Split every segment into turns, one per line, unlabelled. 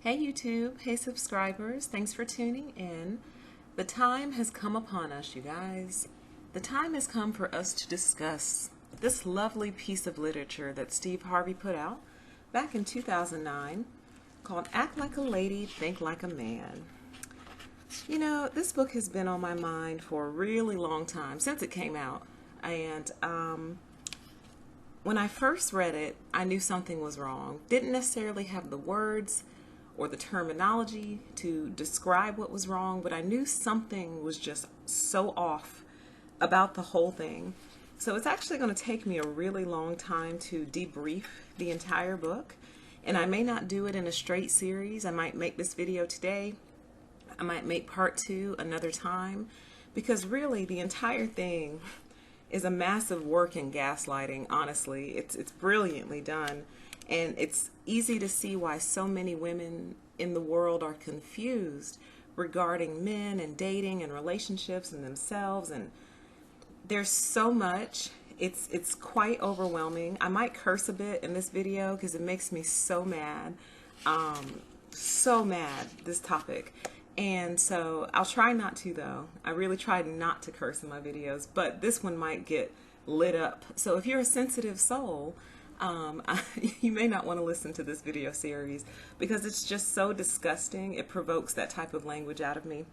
Hey YouTube, hey subscribers, thanks for tuning in. The time has come upon us, you guys. The time has come for us to discuss this lovely piece of literature that Steve Harvey put out back in 2009 called Act Like a Lady, Think Like a Man. You know, this book has been on my mind for a really long time, since it came out. And when I first read it, I knew something was wrong. Didn't necessarily have the words or the terminology to describe what was wrong, but I knew something was just so off about the whole thing. So it's actually going to take me a really long time to debrief the entire book, and I may not do it in a straight series. I might make this video today. I might make part 2 another time, because really the entire thing is a massive work in gaslighting. Honestly, it's brilliantly done. And it's easy to see why so many women in the world are confused regarding men and dating and relationships and themselves. And there's so much. It's quite overwhelming. I might curse a bit in this video because it makes me so mad. So mad, this topic. And so I'll try not to, though. I really try not to curse in my videos, but this one might get lit up. So if you're a sensitive soul, you may not want to listen to this video series because it's just so disgusting. It provokes that type of language out of me.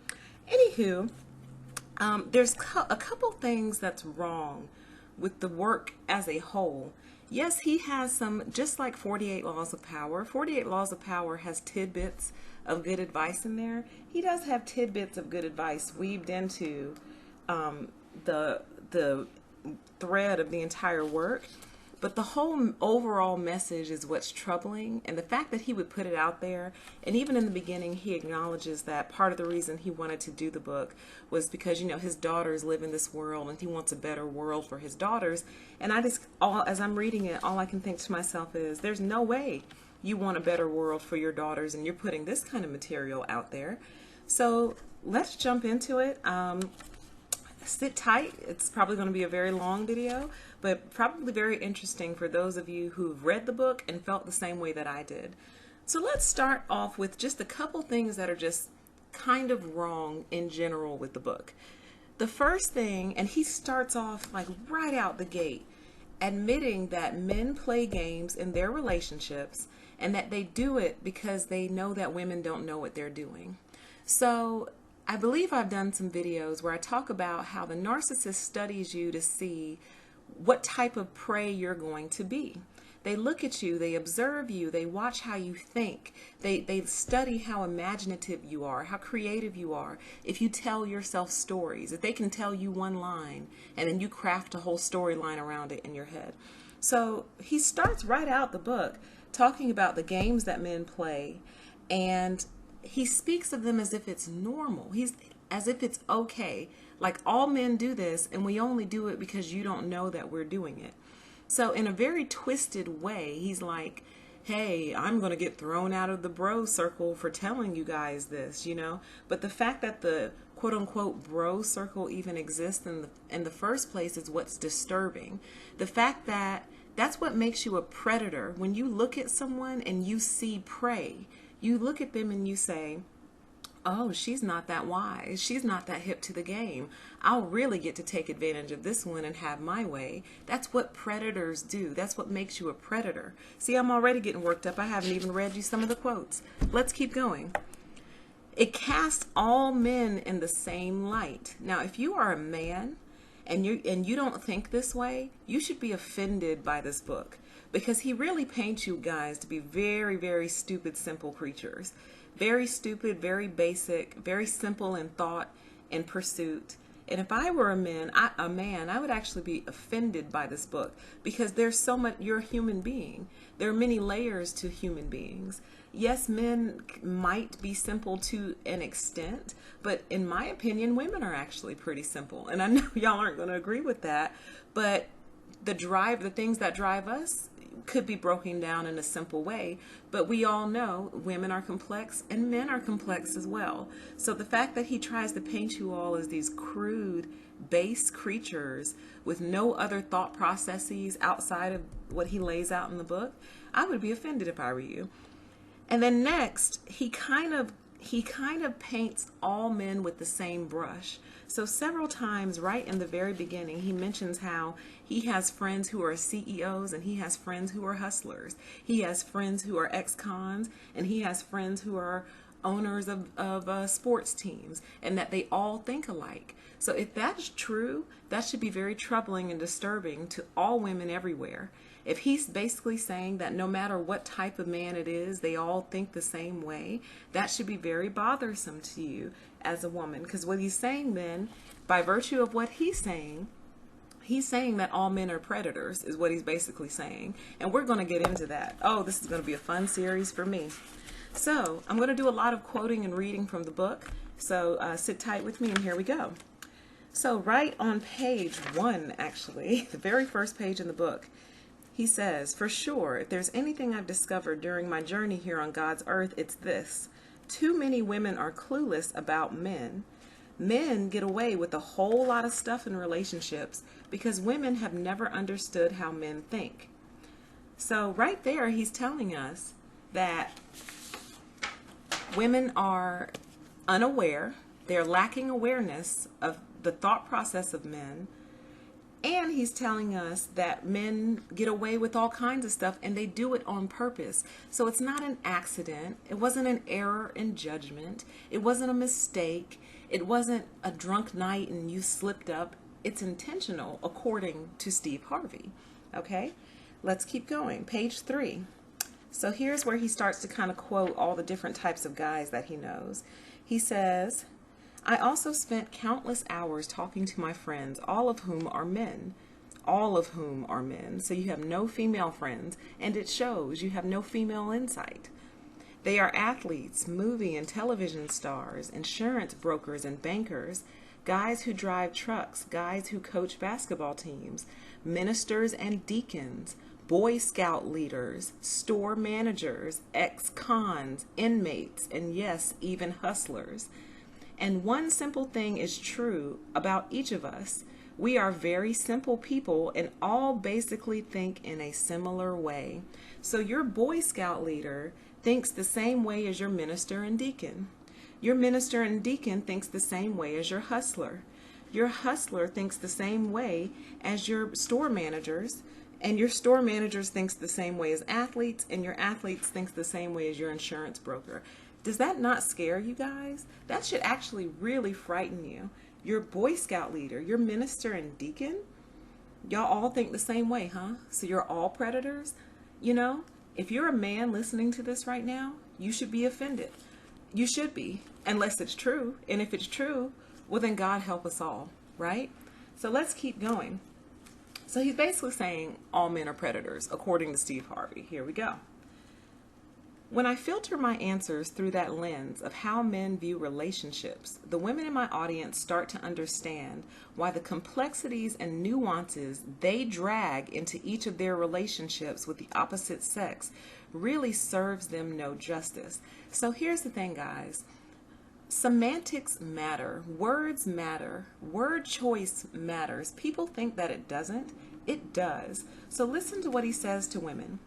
Anywho, there's a couple things that's wrong with the work as a whole. Yes, he has some, just like 48 Laws of Power. 48 Laws of Power has tidbits of good advice in there. He does have tidbits of good advice weaved into the thread of the entire work. But the whole overall message is what's troubling, and the fact that he would put it out there, and even in the beginning he acknowledges that part of the reason he wanted to do the book was because, you know, his daughters live in this world and he wants a better world for his daughters. And as I'm reading it, all I can think to myself is, there's no way you want a better world for your daughters and you're putting this kind of material out there. So let's jump into it. Sit tight. It's probably going to be a very long video, but probably very interesting for those of you who've read the book and felt the same way that I did. So let's start off with just a couple things that are just kind of wrong in general with the book. The first thing, and he starts off like right out the gate, admitting that men play games in their relationships and that they do it because they know that women don't know what they're doing. So I believe I've done some videos where I talk about how the narcissist studies you to see what type of prey you're going to be. They look at you, they observe you, they watch how you think, they study how imaginative you are, how creative you are. If you tell yourself stories, if they can tell you one line and then you craft a whole storyline around it in your head. So he starts right out the book talking about the games that men play, and he speaks of them as if it's normal. As if it's okay. Like all men do this and we only do it because you don't know that we're doing it. So in a very twisted way, he's like, hey, I'm going to get thrown out of the bro circle for telling you guys this, you know. But the fact that the quote unquote bro circle even exists in the first place is what's disturbing. The fact that that's what makes you a predator. When you look at someone and you see prey, you look at them and you say, oh, she's not that wise. She's not that hip to the game. I'll really get to take advantage of this one and have my way. That's what predators do. That's what makes you a predator. See, I'm already getting worked up. I haven't even read you some of the quotes. Let's keep going. It casts all men in the same light. Now, if you are a man and you don't think this way, you should be offended by this book. Because he really paints you guys to be very, very stupid, simple creatures. Very stupid, very basic, very simple in thought and pursuit. And if I were a man, I would actually be offended by this book because there's so much. You're a human being. There are many layers to human beings. Yes, men might be simple to an extent, but in my opinion, women are actually pretty simple. And I know y'all aren't going to agree with that, but the things that drive us could be broken down in a simple way, but we all know women are complex and men are complex as well. So the fact that he tries to paint you all as these crude, base creatures with no other thought processes outside of what he lays out in the book, I would be offended if I were you. And then next, he kind of paints all men with the same brush. So several times right in the very beginning, he mentions how he has friends who are CEOs and he has friends who are hustlers. He has friends who are ex-cons and he has friends who are owners of sports teams, and that they all think alike. So if that's true, that should be very troubling and disturbing to all women everywhere. If he's basically saying that no matter what type of man it is, they all think the same way, that should be very bothersome to you as a woman. Because what he's saying then, by virtue of what he's saying that all men are predators, is what he's basically saying. And we're going to get into that. Oh, this is going to be a fun series for me. So I'm going to do a lot of quoting and reading from the book. So sit tight with me, and here we go. So right on page 1, actually, the very first page in the book, he says, "For sure, if there's anything I've discovered during my journey here on God's earth, it's this. Too many women are clueless about men. Men get away with a whole lot of stuff in relationships because women have never understood how men think." So right there, he's telling us that women are unaware, they're lacking awareness of the thought process of men, and he's telling us that men get away with all kinds of stuff and they do it on purpose. So it's not an accident, it wasn't an error in judgment, it wasn't a mistake, it wasn't a drunk night and you slipped up. It's intentional, according to Steve Harvey. Okay, let's keep going. Page 3. So here's where he starts to kind of quote all the different types of guys that he knows. He says, "I also spent countless hours talking to my friends, all of whom are men. All of whom are men. So you have no female friends, and it shows. You have no female insight. They are athletes, movie and television stars, insurance brokers and bankers, guys who drive trucks, guys who coach basketball teams, ministers and deacons, Boy Scout leaders, store managers, ex-cons, inmates, and yes, even hustlers. And one simple thing is true about each of us. We are very simple people and all basically think in a similar way. So your Boy Scout leader thinks the same way as your minister and deacon. Your minister and deacon thinks the same way as your hustler. Your hustler thinks the same way as your store managers. And your store managers thinks the same way as athletes, and your athletes thinks the same way as your insurance broker. Does that not scare you guys? That should actually really frighten you. Your Boy Scout leader, your minister and deacon, y'all all think the same way, huh? So you're all predators? You know, if you're a man listening to this right now, you should be offended. You should be, unless it's true. And if it's true, well then God help us all, right? So let's keep going. So he's basically saying all men are predators, according to Steve Harvey. Here we go. When I filter my answers through that lens of how men view relationships, the women in my audience start to understand why the complexities and nuances they drag into each of their relationships with the opposite sex really serves them no justice. So here's the thing, guys. Semantics matter, words matter, word choice matters. People think that it doesn't. It does. So listen to what he says to women.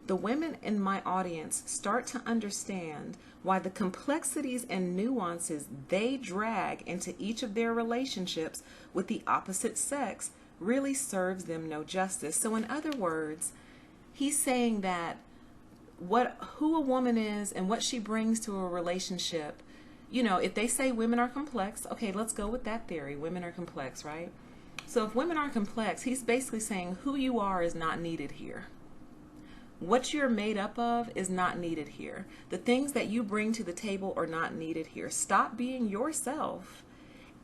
The women in my audience start to understand why the complexities and nuances they drag into each of their relationships with the opposite sex really serves them no justice. So in other words, he's saying that who a woman is and what she brings to a relationship, you know, if they say women are complex, okay, let's go with that theory. Women are complex, right? So if women are complex, he's basically saying who you are is not needed here. What you're made up of is not needed here. The things that you bring to the table are not needed here. Stop being yourself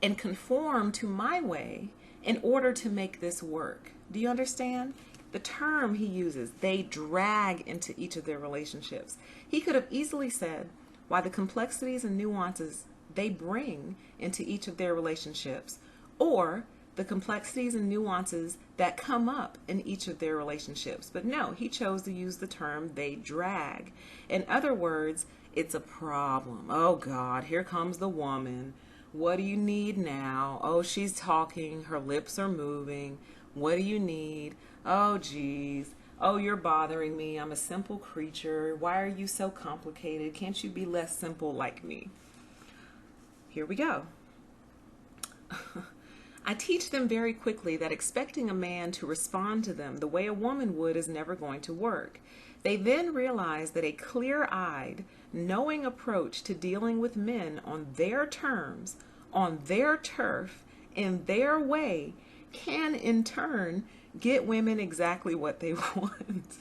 and conform to my way in order to make this work. Do you understand? The term he uses, they drag into each of their relationships. He could have easily said why the complexities and nuances they bring into each of their relationships, or the complexities and nuances that come up in each of their relationships. But no, he chose to use the term they drag. In other words, it's a problem. Oh God, here comes the woman. What do you need now? Oh, she's talking, her lips are moving. What do you need? Oh geez. Oh, you're bothering me. I'm a simple creature. Why are you so complicated? Can't you be less simple like me? Here we go. I teach them very quickly that expecting a man to respond to them the way a woman would is never going to work. They then realize that a clear-eyed, knowing approach to dealing with men on their terms, on their turf, in their way, can in turn get women exactly what they want.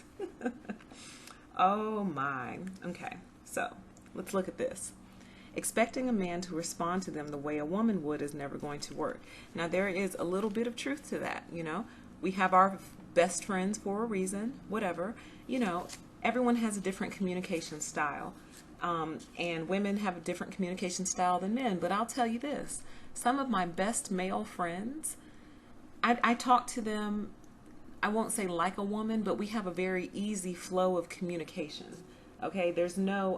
Oh my. Okay, so let's look at this. Expecting a man to respond to them the way a woman would is never going to work. Now, there is a little bit of truth to that. You know, we have our best friends for a reason, whatever. You know, everyone has a different communication style. And women have a different communication style than men. But I'll tell you this, some of my best male friends, I talk to them, I won't say like a woman, but we have a very easy flow of communication. Okay, there's no,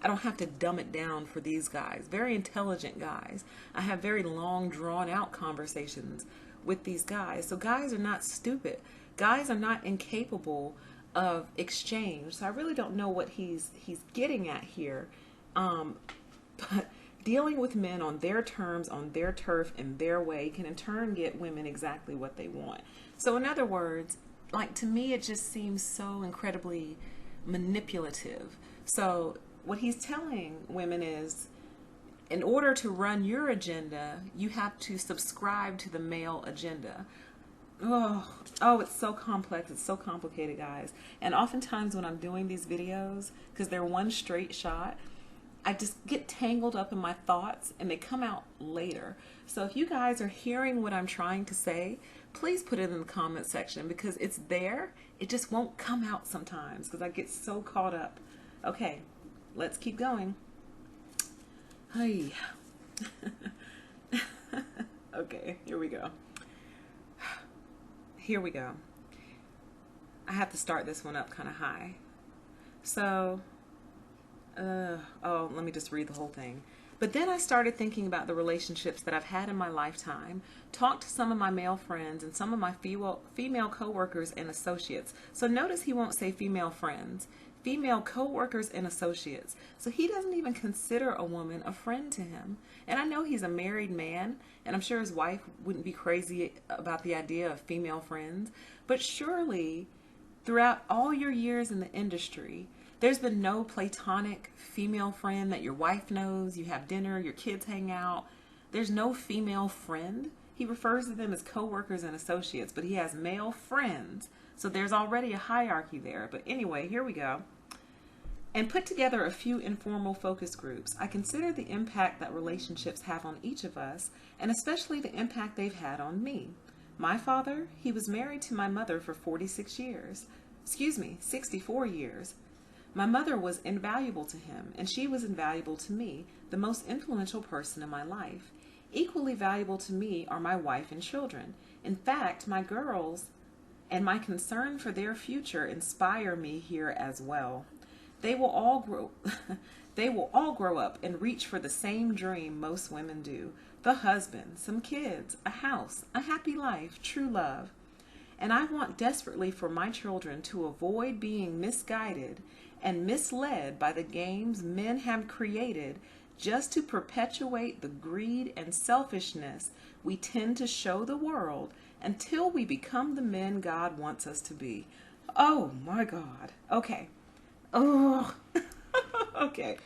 I don't have to dumb it down for these guys. Very intelligent guys. I have very long, drawn out conversations with these guys. So guys are not stupid. Guys are not incapable of exchange. So I really don't know what he's getting at here. But dealing with men on their terms, on their turf, in their way can in turn get women exactly what they want. So in other words, like, to me, it just seems so incredibly manipulative. So what he's telling women is, in order to run your agenda, you have to subscribe to the male agenda. Oh, it's so complex. It's so complicated, guys. And oftentimes when I'm doing these videos, because they're one straight shot, I just get tangled up in my thoughts and they come out later. So if you guys are hearing what I'm trying to say, please put it in the comment section, because it's there. It just won't come out sometimes because I get so caught up. Okay, let's keep going. Hi. Okay, here we go. Here we go. I have to start this one up kind of high. So, let me just read the whole thing. But then I started thinking about the relationships that I've had in my lifetime, talked to some of my male friends and some of my female co-workers and associates. So notice he won't say female friends, female co-workers and associates. So he doesn't even consider a woman a friend to him. And I know he's a married man, and I'm sure his wife wouldn't be crazy about the idea of female friends. But surely, throughout all your years in the industry, there's been no platonic female friend that your wife knows, you have dinner, your kids hang out. There's no female friend. He refers to them as co-workers and associates, but he has male friends. So there's already a hierarchy there. But anyway, here we go. And put together a few informal focus groups. I consider the impact that relationships have on each of us, and especially the impact they've had on me. My father, he was married to my mother for 64 years. My mother was invaluable to him, and she was invaluable to me, the most influential person in my life. Equally valuable to me are my wife and children. In fact, my girls and my concern for their future inspire me here as well. They will all grow up and reach for the same dream most women do: the husband, some kids, a house, a happy life, true love. And I want desperately for my children to avoid being misguided and misled by the games men have created just to perpetuate the greed and selfishness we tend to show the world until we become the men God wants us to be. Oh my God. Okay. Oh, okay.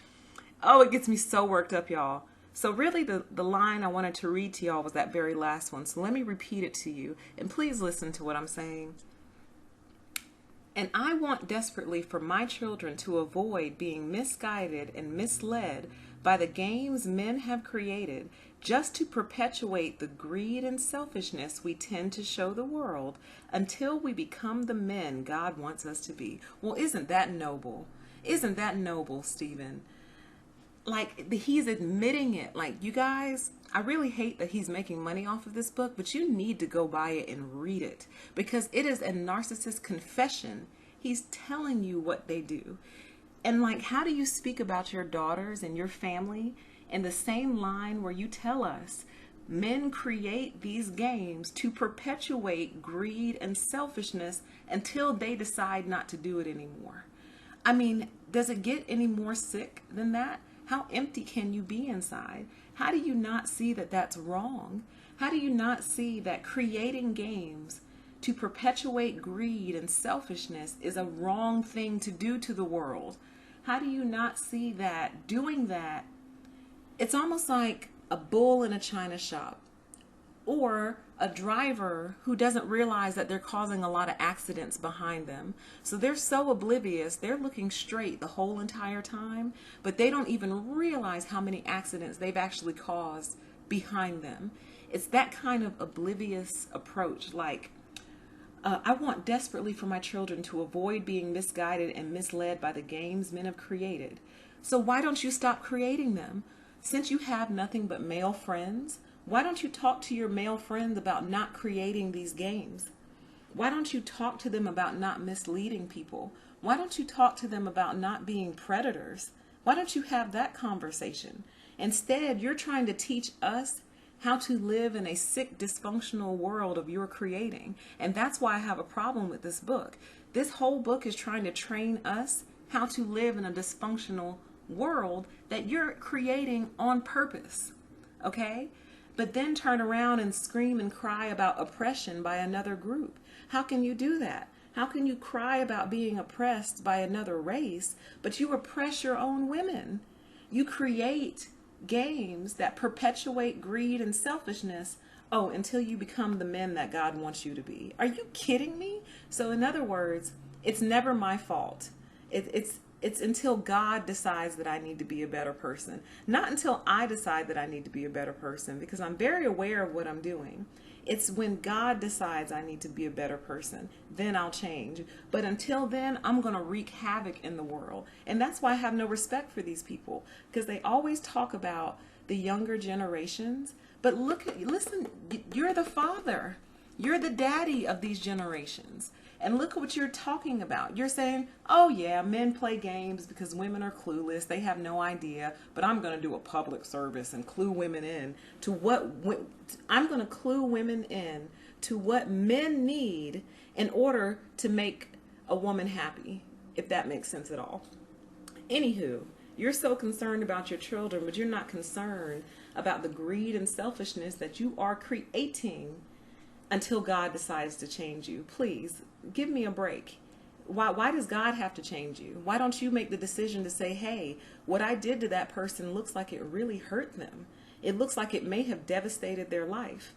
Oh, it gets me so worked up, y'all. So really the line I wanted to read to y'all was that very last one. So let me repeat it to you, and please listen to what I'm saying. And I want desperately for my children to avoid being misguided and misled by the games men have created just to perpetuate the greed and selfishness we tend to show the world until we become the men God wants us to be. Well, isn't that noble? Isn't that noble, Stephen? Like, he's admitting it. Like, you guys, I really hate that he's making money off of this book, but you need to go buy it and read it, because it is a narcissist confession. He's telling you what they do. And like, how do you speak about your daughters and your family in the same line where you tell us Men create these games to perpetuate greed and selfishness until they decide not to do it anymore. I mean, does it get any more sick than that? How empty can you be inside? How do you not see that that's wrong? How do you not see that creating games to perpetuate greed and selfishness is a wrong thing to do to the world? How do you not see that doing that, it's almost like a bull in a china shop, or a driver who doesn't realize that they're causing a lot of accidents behind them. So they're so oblivious, they're looking straight the whole entire time, but they don't even realize how many accidents they've actually caused behind them. It's that kind of oblivious approach, like, I want desperately for my children to avoid being misguided and misled by the games men have created. So why don't you stop creating them? Since you have nothing but male friends, why don't you talk to your male friends about not creating these games? Why don't you talk to them about not misleading people? Why don't you talk to them about not being predators? Why don't you have that conversation? Instead, you're trying to teach us how to live in a sick, dysfunctional world of your creating. And that's why I have a problem with this book. This whole book is trying to train us how to live in a dysfunctional world that you're creating on purpose, okay? But then turn around and scream and cry about oppression by another group. How can you do that? How can you cry about being oppressed by another race, but you oppress your own women? You create games that perpetuate greed and selfishness, until you become the men that God wants you to be. Are you kidding me? So in other words, it's never my fault. It's until God decides that I need to be a better person. Not until I decide that I need to be a better person, because I'm very aware of what I'm doing. It's when God decides I need to be a better person, then I'll change. But until then, I'm going to wreak havoc in the world. And that's why I have no respect for these people, because they always talk about the younger generations. But listen, you're the father. You're the daddy of these generations. And look what you're talking about. You're saying, oh yeah, men play games because women are clueless. They have no idea. But I'm going to do a public service and clue women in to I'm going to clue women in to what men need in order to make a woman happy, if that makes sense at all. Anywho, you're so concerned about your children, but you're not concerned about the greed and selfishness that you are creating until God decides to change you. Please, give me a break. Why does God have to change you? Why don't you make the decision to say, hey, what I did to that person looks like it really hurt them. It looks like it may have devastated their life.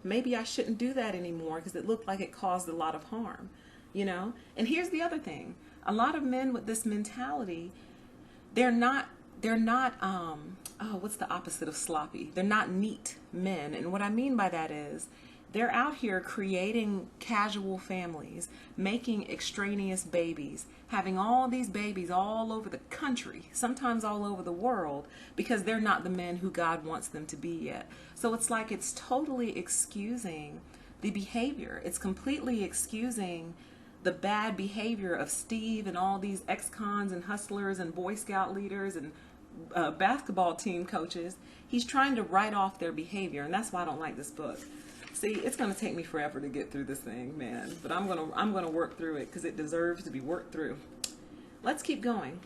Maybe I shouldn't do that anymore because it looked like it caused a lot of harm, you know? And here's the other thing. A lot of men with this mentality, they're not, what's the opposite of sloppy? They're not neat men. And what I mean by that is, they're out here creating casual families, making extraneous babies, having all these babies all over the country, sometimes all over the world, because they're not the men who God wants them to be yet. So it's like it's totally excusing the behavior. It's completely excusing the bad behavior of Steve and all these ex-cons and hustlers and Boy Scout leaders and basketball team coaches. He's trying to write off their behavior, and that's why I don't like this book. See, it's going to take me forever to get through this thing, man. But I'm going to work through it because it deserves to be worked through. Let's keep going.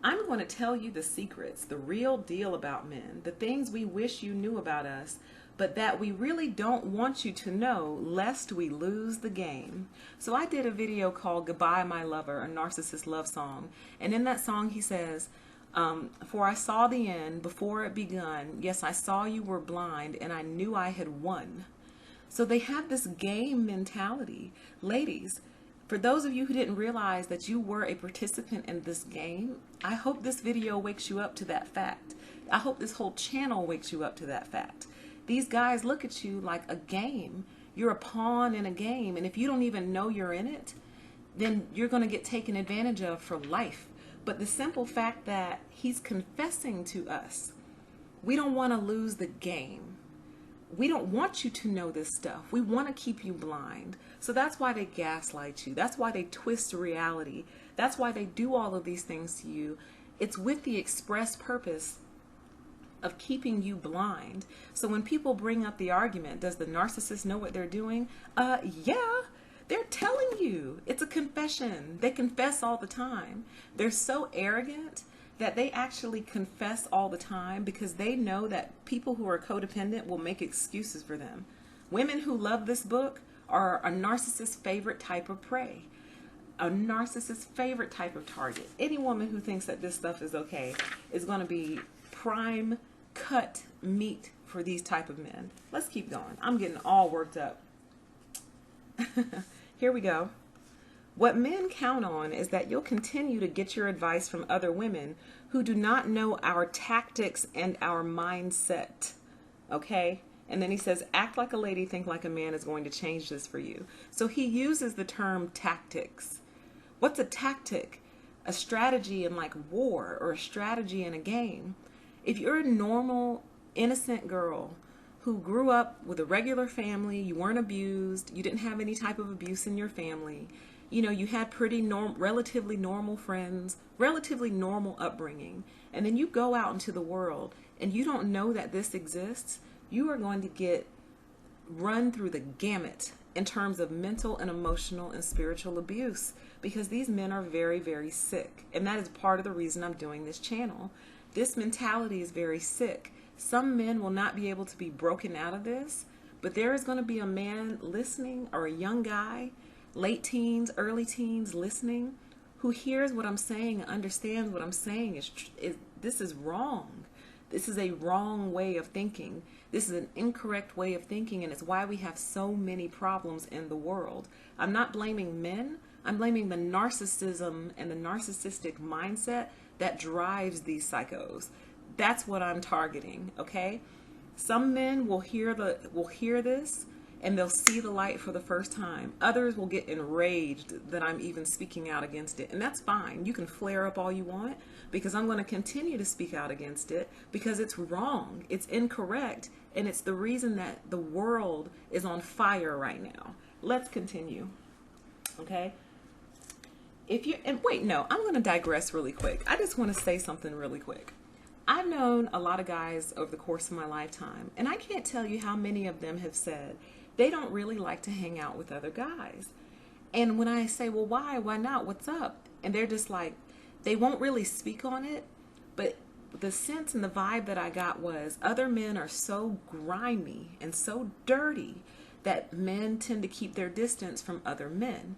I'm going to tell you the secrets, the real deal about men, the things we wish you knew about us, but that we really don't want you to know lest we lose the game. So I did a video called Goodbye My Lover, a Narcissist love song. And in that song he says, for I saw the end before it begun. Yes, I saw you were blind and I knew I had won. So they have this game mentality. Ladies, for those of you who didn't realize that you were a participant in this game, I hope this video wakes you up to that fact. I hope this whole channel wakes you up to that fact. These guys look at you like a game. You're a pawn in a game, and if you don't even know you're in it, then you're going to get taken advantage of for life. But the simple fact that he's confessing to us, we don't want to lose the game. We don't want you to know this stuff. We want to keep you blind. So that's why they gaslight you. That's why they twist reality. That's why they do all of these things to you. It's with the express purpose of keeping you blind. So when people bring up the argument, does the narcissist know what they're doing? Yeah, they're telling you. It's a confession. They confess all the time. They're so arrogant that they actually confess all the time because they know that people who are codependent will make excuses for them. Women who love this book are a narcissist's favorite type of prey, a narcissist's favorite type of target. Any woman who thinks that this stuff is okay is going to be prime cut meat for these type of men. Let's keep going. I'm getting all worked up. Here we go. What men count on is that you'll continue to get your advice from other women who do not know our tactics and our mindset. Okay? And then he says, act like a lady, think like a man is going to change this for you. So he uses the term tactics. What's a tactic? A strategy in like war or a strategy in a game. If you're a normal, innocent girl who grew up with a regular family, you weren't abused, you didn't have any type of abuse in your family, you know, you had relatively normal friends, relatively normal upbringing, and then you go out into the world and you don't know that this exists, you are going to get run through the gamut in terms of mental and emotional and spiritual abuse because these men are very, very sick. And that is part of the reason I'm doing this channel. This mentality is very sick. Some men will not be able to be broken out of this, but there is going to be a man listening or a young guy, late teens, early teens listening, who hears what I'm saying and understands what I'm saying this is wrong. This is a wrong way of thinking. This is an incorrect way of thinking, and it's why we have so many problems in the world. I'm not blaming men. I'm blaming the narcissism and the narcissistic mindset that drives these psychos. That's what I'm targeting, okay? Some men will hear this and they'll see the light for the first time. Others will get enraged that I'm even speaking out against it. And that's fine. You can flare up all you want because I'm going to continue to speak out against it because it's wrong. It's incorrect. And it's the reason that the world is on fire right now. Let's continue. Okay? I'm going to digress really quick. I just want to say something really quick. I've known a lot of guys over the course of my lifetime, and I can't tell you how many of them have said they don't really like to hang out with other guys. And when I say, well, why not? What's up? And they're just like, they won't really speak on it, but the sense and the vibe that I got was other men are so grimy and so dirty that men tend to keep their distance from other men.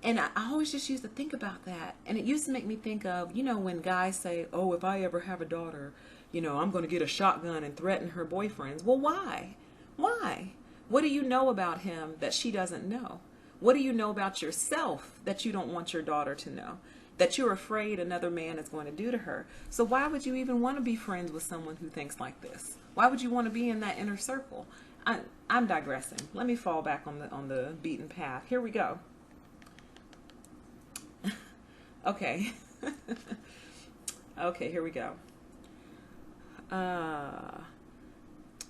And I always just used to think about that. And it used to make me think of, you know, when guys say, oh, if I ever have a daughter, you know, I'm going to get a shotgun and threaten her boyfriends. Well, why? Why? What do you know about him that she doesn't know? What do you know about yourself that you don't want your daughter to know? That you're afraid another man is going to do to her? So why would you even want to be friends with someone who thinks like this? Why would you want to be in that inner circle? I'm digressing. Let me fall back on the beaten path. Here we go. Okay. Okay, here we go.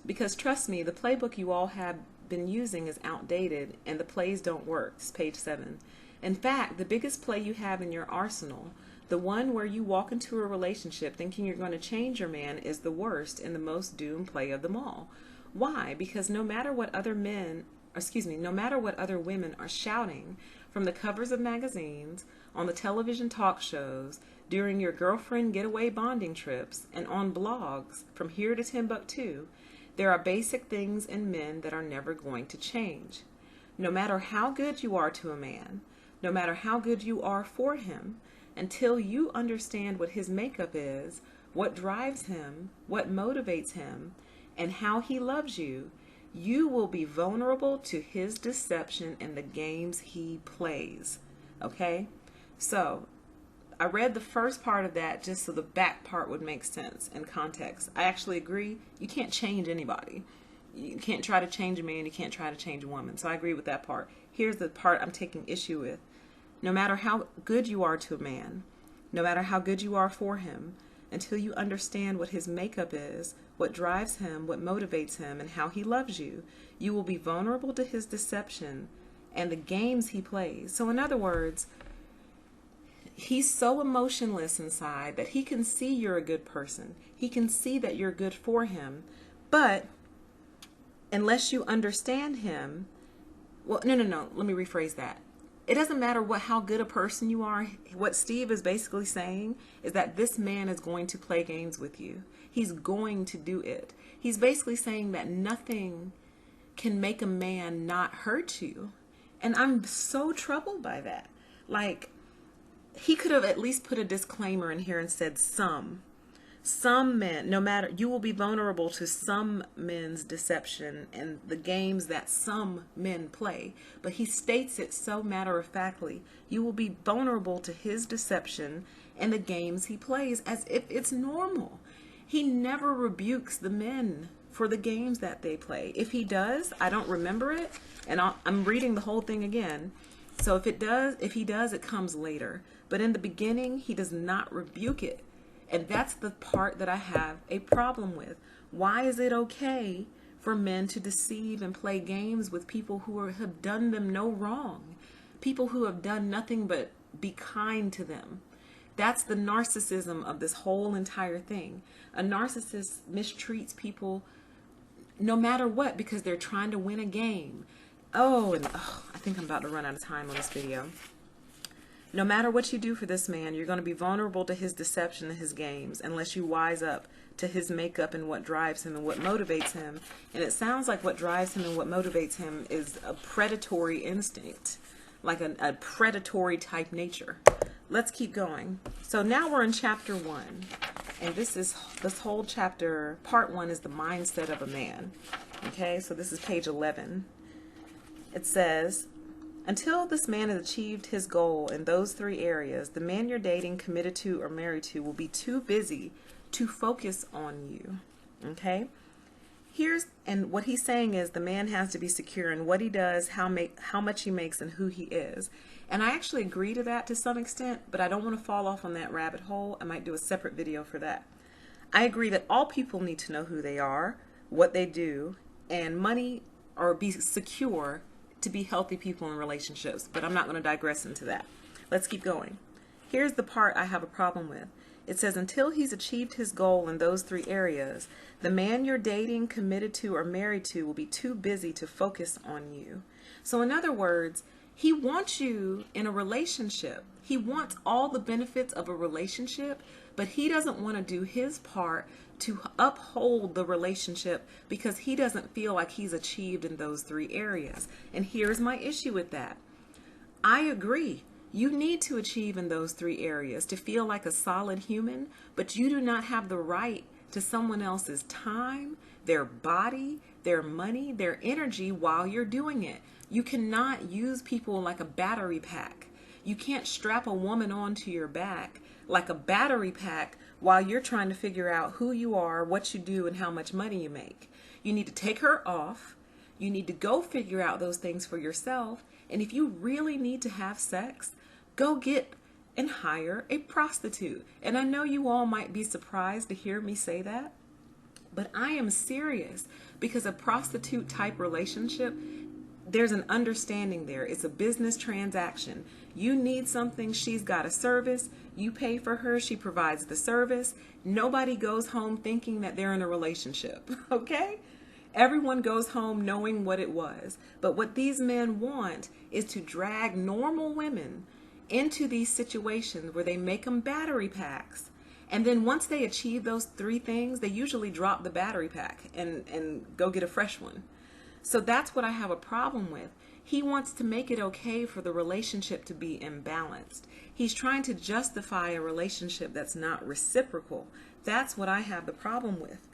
Because trust me, the playbook you all have been using is outdated and the plays don't work. It's page 7. In fact, the biggest play you have in your arsenal, the one where you walk into a relationship thinking you're going to change your man, is the worst and the most doomed play of them all. Why? Because no matter what other women are shouting from the covers of magazines, on the television talk shows, during your girlfriend getaway bonding trips, and on blogs from here to Timbuktu, there are basic things in men that are never going to change. No matter how good you are to a man, no matter how good you are for him, until you understand what his makeup is, what drives him, what motivates him, and how he loves you, you will be vulnerable to his deception and the games he plays. Okay? So, I read the first part of that just so the back part would make sense and context. I actually agree. You can't change anybody. You can't try to change a man. You can't try to change a woman. So I agree with that part. Here's the part I'm taking issue with. No matter how good you are to a man, no matter how good you are for him, until you understand what his makeup is, what drives him, what motivates him, and how he loves you, you will be vulnerable to his deception and the games he plays. So in other words, He's so emotionless inside that he can see you're a good person. He can see that you're good for him. But unless you understand him, well, no. Let me rephrase that. It doesn't matter how good a person you are. What Steve is basically saying is that this man is going to play games with you. He's going to do it. He's basically saying that nothing can make a man not hurt you. And I'm so troubled by that. Like, he could have at least put a disclaimer in here and said some men, no matter, you will be vulnerable to some men's deception and the games that some men play. But he states it so matter-of-factly. You will be vulnerable to his deception and the games he plays as if it's normal. He never rebukes the men for the games that they play. If he does, I don't remember it, and I'm reading the whole thing again. So if he does, it comes later. But in the beginning, he does not rebuke it. And that's the part that I have a problem with. Why is it okay for men to deceive and play games with people who have done them no wrong? People who have done nothing but be kind to them. That's the narcissism of this whole entire thing. A narcissist mistreats people no matter what because they're trying to win a game. I think I'm about to run out of time on this video. No matter what you do for this man, you're going to be vulnerable to his deception and his games unless you wise up to his makeup and what drives him and what motivates him. And it sounds like what drives him and what motivates him is a predatory instinct, like a predatory type nature. Let's keep going. So now we're in chapter 1. And this whole chapter, part 1 is the mindset of a man. Okay, so this is page 11. It says, until this man has achieved his goal in those 3 areas, the man you're dating, committed to, or married to will be too busy to focus on you. Okay? And what he's saying is the man has to be secure in what he does, how much he makes, and who he is. And I actually agree to that to some extent, but I don't want to fall off on that rabbit hole. I might do a separate video for that. I agree that all people need to know who they are, what they do, and money, or be secure to be healthy people in relationships, but I'm not going to digress into that. Let's keep going. Here's the part I have a problem with. It says, until he's achieved his goal in those 3 areas, the man you're dating, committed to, or married to will be too busy to focus on you. So in other words, he wants you in a relationship. He wants all the benefits of a relationship, but he doesn't want to do his part to uphold the relationship because he doesn't feel like he's achieved in those 3 areas. And here's my issue with that. I agree. You need to achieve in those 3 areas to feel like a solid human, but you do not have the right to someone else's time, their body, their money, their energy while you're doing it. You cannot use people like a battery pack. You can't strap a woman onto your back like a battery pack while you're trying to figure out who you are, what you do, and how much money you make. You need to take her off. You need to go figure out those things for yourself. And if you really need to have sex, go get and hire a prostitute. And I know you all might be surprised to hear me say that, but I am serious, because a prostitute type relationship, there's an understanding there. It's a business transaction. You need something, she's got a service. You pay for her, she provides the service. Nobody goes home thinking that they're in a relationship, okay? Everyone goes home knowing what it was. But what these men want is to drag normal women into these situations where they make them battery packs. And then once they achieve those 3 things, they usually drop the battery pack and go get a fresh one. So that's what I have a problem with. He wants to make it okay for the relationship to be imbalanced. He's trying to justify a relationship that's not reciprocal. That's what I have the problem with.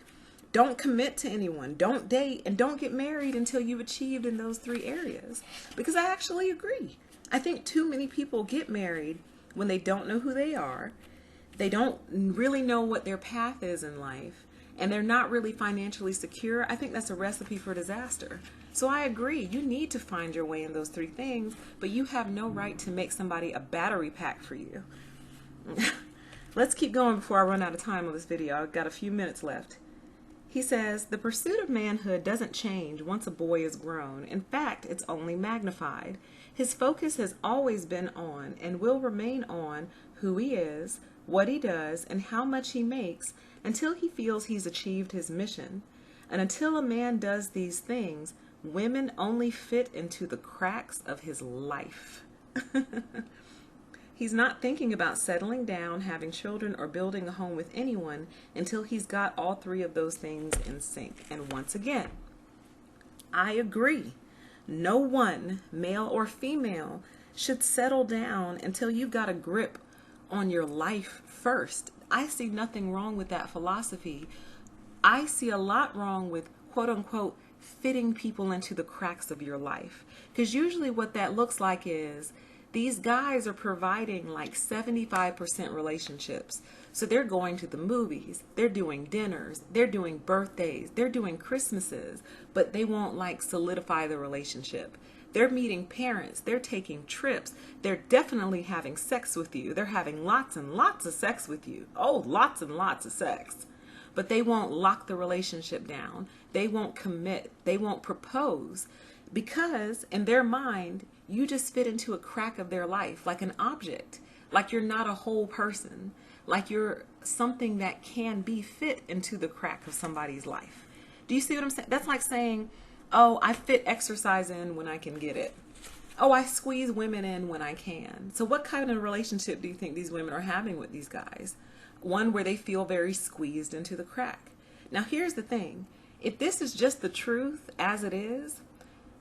Don't commit to anyone. Don't date, and don't get married until you've achieved in those 3 areas. Because I actually agree. I think too many people get married when they don't know who they are. They don't really know what their path is in life, and they're not really financially secure. I think that's a recipe for disaster. So I agree, you need to find your way in those 3 things, but you have no right to make somebody a battery pack for you. Let's keep going before I run out of time on this video. I've got a few minutes left. He says, the pursuit of manhood doesn't change once a boy is grown. In fact, it's only magnified. His focus has always been on and will remain on who he is, what he does, and how much he makes until he feels he's achieved his mission. And until a man does these things, women only fit into the cracks of his life. He's not thinking about settling down, having children, or building a home with anyone until he's got all three of those things in sync. And once again, I agree. No one, male or female, should settle down until you've got a grip on your life first. I see nothing wrong with that philosophy. I see a lot wrong with, quote unquote, fitting people into the cracks of your life. Because usually what that looks like is these guys are providing like 75% relationships. So they're going to the movies, they're doing dinners, they're doing birthdays, they're doing Christmases, but they won't like solidify the relationship. They're meeting parents, they're taking trips, they're definitely having sex with you. They're having lots and lots of sex with you. Oh, lots and lots of sex. But they won't lock the relationship down. They won't commit. They won't propose because in their mind, you just fit into a crack of their life like an object, like you're not a whole person, like you're something that can be fit into the crack of somebody's life. Do you see what I'm saying? That's like saying, oh, I fit exercise in when I can get it. Oh, I squeeze women in when I can. So what kind of relationship do you think these women are having with these guys? One where they feel very squeezed into the crack. Now, here's the thing. If this is just the truth as it is,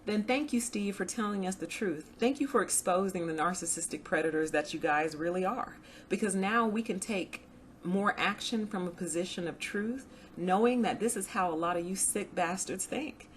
then thank you, Steve, for telling us the truth. Thank you for exposing the narcissistic predators that you guys really are. Because now we can take more action from a position of truth, knowing that this is how a lot of you sick bastards think.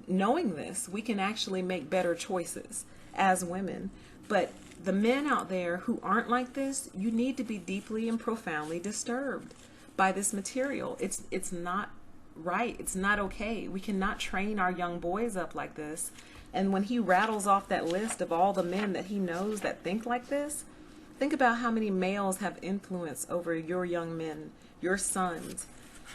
Knowing this, we can actually make better choices as women. But the men out there who aren't like this, you need to be deeply and profoundly disturbed by this material. It's not right. It's not okay. We cannot train our young boys up like this. And when he rattles off that list of all the men that he knows that think like this, think about how many males have influence over your young men, your sons.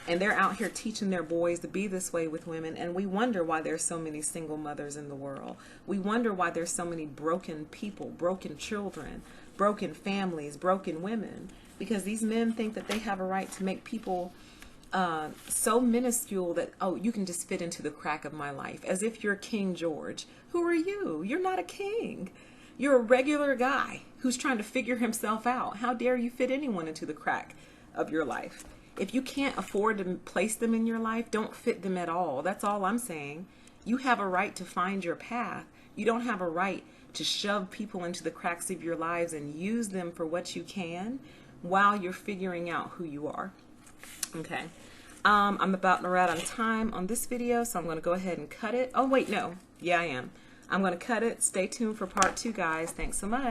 And they're out here teaching their boys to be this way with women. And we wonder why there's so many single mothers in the world. We wonder why there's so many broken people, broken children, broken families, broken women. Because these men think that they have a right to make people so minuscule that, oh, you can just fit into the crack of my life. As if you're King George. Who are you? You're not a king. You're a regular guy who's trying to figure himself out. How dare you fit anyone into the crack of your life? If you can't afford to place them in your life, don't fit them at all. That's all I'm saying. You have a right to find your path. You don't have a right to shove people into the cracks of your lives and use them for what you can while you're figuring out who you are. Okay. I'm about to run out of time on this video, so I'm going to go ahead and cut it. Oh, wait, no. Yeah, I am. I'm going to cut it. Stay tuned for part 2, guys. Thanks so much.